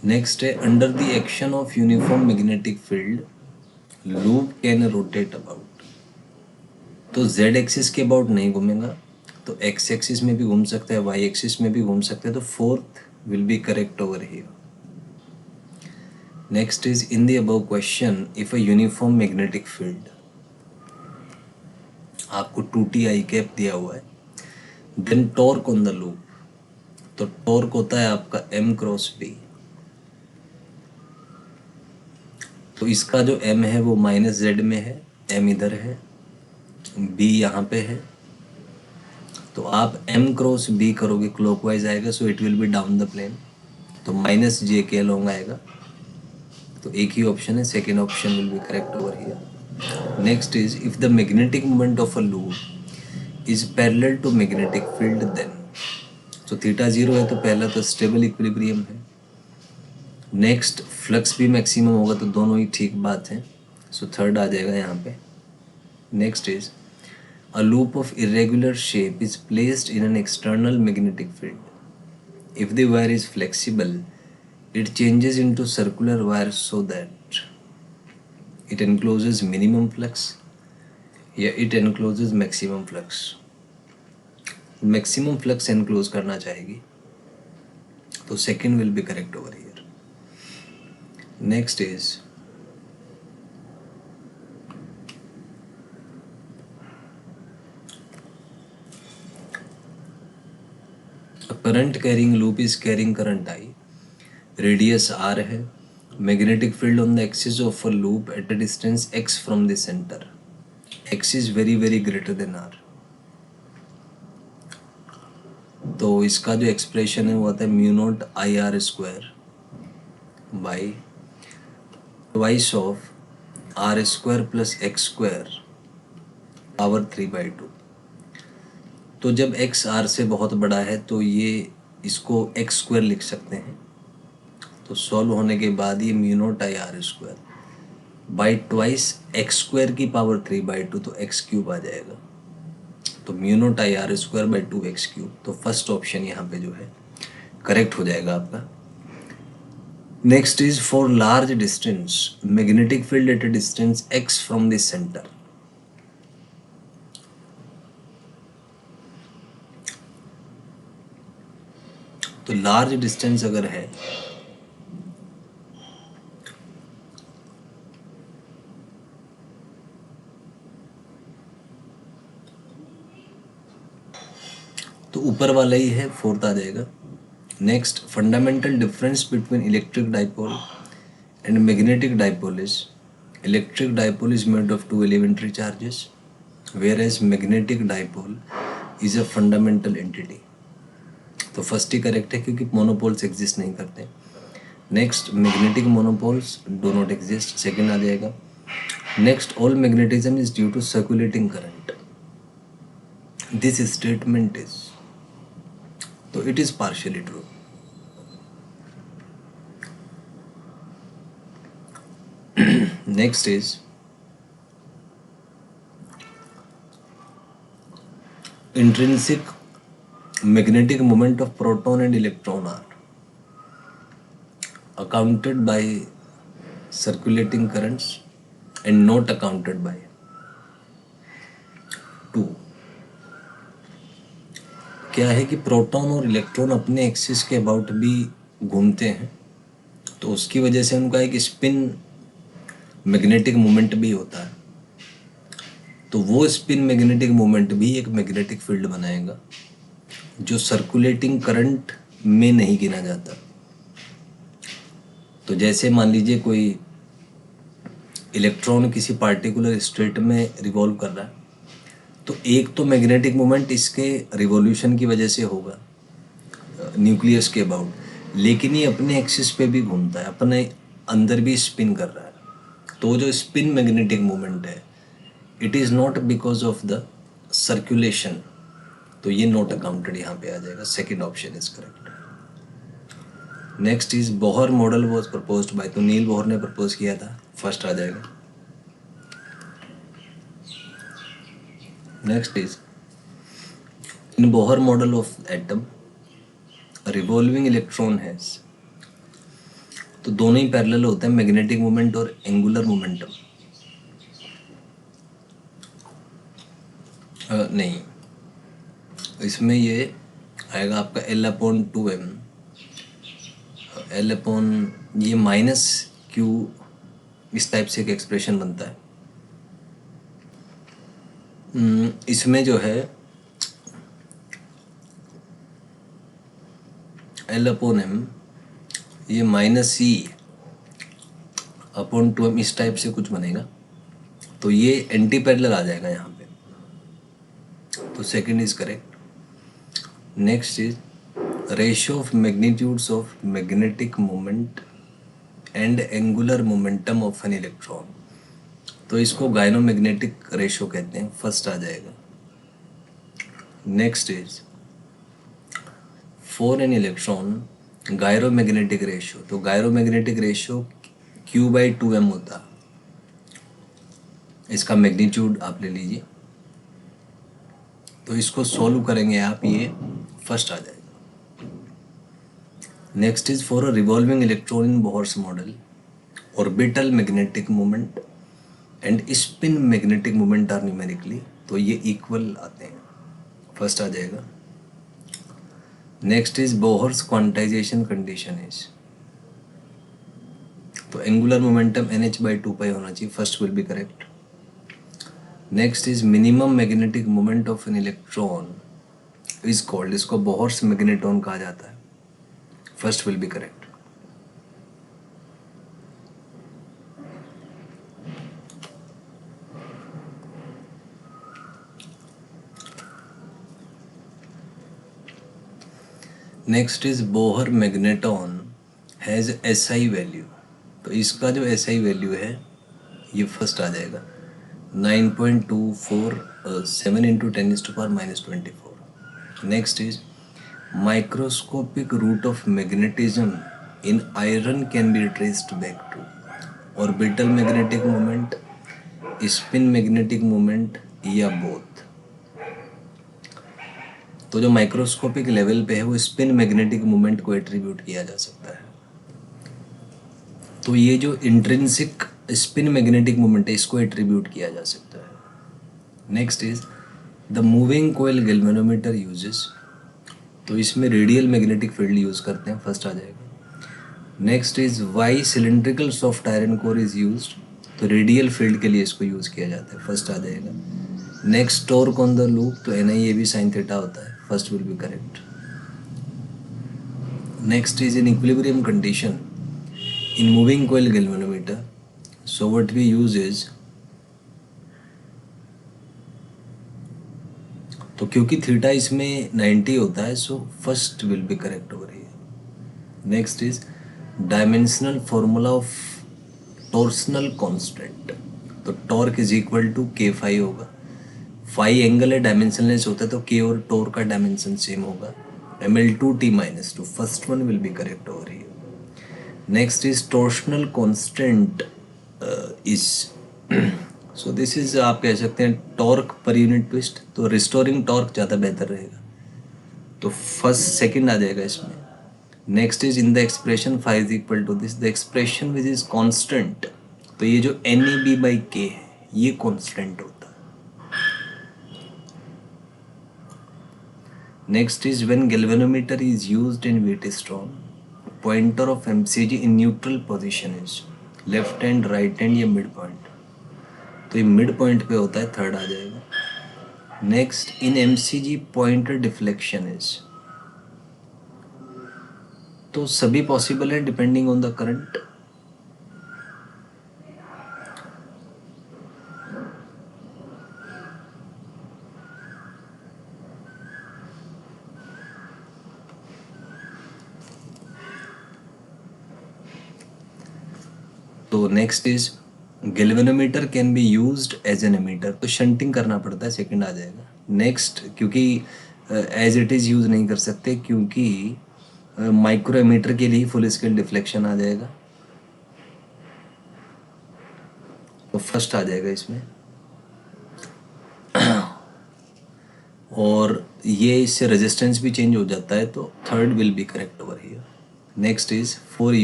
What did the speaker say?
Next है under the action of uniform magnetic field loop can rotate about. तो Z axis के about नहीं घूमेगा, तो एक्स एक्सिस में भी घूम सकता है, वाई एक्सिस में भी घूम सकता है, तो fourth will be correct over here. Next is in the above question if a uniform magnetic field, आपको 2t आई कैप दिया हुआ है, then torque on the loop, तो टॉर्क होता है आपका m क्रॉस b। तो इसका जो m है वो माइनस जेड में है, m इधर है, b यहाँ पे है, तो आप m क्रॉस b करोगे क्लॉकवाइज आएगा, so it will be down the plane, तो माइनस जे के अलोंग आएगा। तो एक ही ऑप्शन है, second option will be correct over here. Next is if the magnetic moment of a loop is parallel to magnetic field then, तो theta zero है तो पहला तो स्टेबल इक्विलिब्रियम है। नेक्स्ट फ्लक्स भी मैक्सिमम होगा, तो दोनों ही ठीक बात है, सो थर्ड आ जाएगा यहाँ पे। Next is a loop of irregular shape is placed in an external magnetic field. If the wire is flexible it changes into circular wire so that it encloses minimum flux या it encloses maximum flux। maximum flux enclose करना चाहेगी, तो second will be correct over here। next is a current carrying loop is carrying current I, radius r है, magnetic field on the axis of a loop at a distance x from the center, x is very very greater than r। तो इसका जो expression है वो आता है mu naught I R square by twice of R square plus X square power 3/2। तो जब x are से बहुत बड़ा है तो ये इसको एक्स स्क्वायर लिख सकते हैं, तो सॉल्व होने के बाद ये mu naught I R square by twice x square की पावर 3/2, तो एक्स क्यूब आ जाएगा, तो mu naught I R square by 2x cube. तो फर्स्ट ऑप्शन यहाँ पे जो है करेक्ट हो जाएगा आपका। Next is for large distance magnetic field at a distance x from the centre. तो लार्ज डिस्टेंस अगर है तो ऊपर वाला ही है, फोर्थ आ जाएगा। Next fundamental difference between electric dipole and magnetic dipole is electric dipole is made of 2 elementary charges whereas magnetic dipole is a fundamental entity। तो first ही करेक्ट है क्योंकि मोनोपोल्स एग्जिस्ट नहीं करते। Next magnetic monopoles do not exist, second आ जाएगा। Next all magnetism is due to circulating current, this statement is, तो it is partially true. Next is intrinsic magnetic moment of proton and electron are accounted by circulating currents and not accounted by 2। क्या है कि proton और electron अपने axis के about भी घूमते हैं, तो उसकी वजह से उनका एक स्पिन मैग्नेटिक मोमेंट भी होता है, तो वो स्पिन मैग्नेटिक मोमेंट भी एक मैग्नेटिक फील्ड बनाएगा जो सर्कुलेटिंग करंट में नहीं गिना जाता। तो जैसे मान लीजिए कोई इलेक्ट्रॉन किसी पार्टिकुलर स्टेट में रिवॉल्व कर रहा है, तो एक तो मैग्नेटिक मोमेंट इसके रिवॉल्यूशन की वजह से होगा न्यूक्लियस के अबाउट, लेकिन ये अपने एक्सिस पे भी घूमता है, अपने अंदर भी स्पिन कर रहा है। तो जो स्पिन मैग्नेटिक मोमेंट है it is not because of the circulation, तो ये नॉट अकाउंटेड यहाँ पे आ जाएगा, second option is correct. Next is Bohr model was proposed by, तो नील बोहर ने प्रपोज किया था, फर्स्ट आ जाएगा। Next is in Bohr model of atom revolving electron has तो दोनों ही पैरेलल होते हैं, मैग्नेटिक मोमेंट और एंगुलर मोमेंटम। नहीं, इसमें ये आएगा आपका L/2m, L/ ये माइनस क्यू, इस टाइप से एक एक्सप्रेशन बनता है। इसमें जो है L/m ये -C/2m इस टाइप से कुछ बनेगा, तो ये एंटी पैरेलल आ जाएगा यहाँ पे, तो second is correct. Next is ratio of magnitudes of magnetic moment and angular momentum of an electron, तो इसको गायनोमैग्नेटिक रेशियो कहते हैं, फर्स्ट आ जाएगा। Next is for an electron gyromagnetic ratio, तो गायरोमैग्नेटिक रेशियो Q/2m होता है, इसका मैग्नीट्यूड आप ले लीजिए, तो इसको सॉल्व करेंगे आप, ये फर्स्ट आ जाएगा। Next is for a revolving electron in Bohr's model orbital magnetic moment and spin magnetic moment are numerically, तो ये इक्वल आते हैं, फर्स्ट आ जाएगा। Next is Bohr's quantization condition is, तो एंगुलर मोमेंटम NH/2π होना चाहिए, first will be correct. Next is minimum magnetic moment of an electron is called, इसको बोहर्स मैग्नेटॉन कहा जाता है, first will be correct. Next is Bohr magneton has SI value, तो इसका जो SI वैल्यू है ये फर्स्ट आ जाएगा 9.247 × 10⁻⁻²4। Next is microscopic root of magnetism in iron can be traced back to orbital magnetic moment, spin magnetic moment या both, तो जो माइक्रोस्कोपिक लेवल पे है वो स्पिन मैग्नेटिक मोमेंट को एट्रीब्यूट किया जा सकता है। तो ये जो इंट्रिंसिक स्पिन मैग्नेटिक मोमेंट है इसको एट्रीब्यूट किया जा सकता है। Next is the moving coil galvanometer uses, तो इसमें रेडियल मैग्नेटिक फील्ड यूज़ करते हैं, फर्स्ट आ जाएगा। Next is why cylindrical soft iron core is used, तो रेडियल फील्ड के लिए इसको यूज़ किया जाता है, फर्स्ट आ जाएगा। Next torque on the loop, तो NiAB sin थीटा होता है, first will be correct. Next is in equilibrium condition in moving coil galvanometer, so what we use is, तो क्योंकि थीटा इसमें 90 होता है, so first will be correct हो रही है। Next is dimensional formula of torsional constant, तो torque is equal to K∅ होगा, फाई एंगल है, डायमेंशनलेस होता है, तो K और टॉर्क का डायमेंशन सेम होगा, mL2T-2, first one will be correct हो रही है। Next is torsional constant is, so this is आप कह सकते हैं टॉर्क पर यूनिट ट्विस्ट, तो रिस्टोरिंग टॉर्क ज़्यादा बेहतर रहेगा, तो फर्स्ट सेकंड आ जाएगा इसमें। Next is in the expression phi is equal to this, the expression which is constant, तो ये जो NeB/K है ये कांस्टेंट होता है। Next is when galvanometer is used in Wheatstone, pointer of MCG in neutral position is left hand, right hand या mid point, तो ये मिड पॉइंट पे होता है, थर्ड आ जाएगा। Next in MCG pointer deflection is, तो सभी पॉसिबल है डिपेंडिंग ऑन द करंट। तो next is galvanometer can be used as an ammeter, तो शंटिंग करना पड़ता है, सेकंड आ जाएगा। नेक्स्ट क्योंकि एज इट इज़ यूज़ नहीं कर सकते, क्योंकि माइक्रो एमीटर के लिए फुल स्केल डिफ्लेक्शन आ जाएगा, तो फर्स्ट आ जाएगा इसमें। और ये इससे रेजिस्टेंस भी चेंज हो जाता है, तो third will be correct over here. Next is for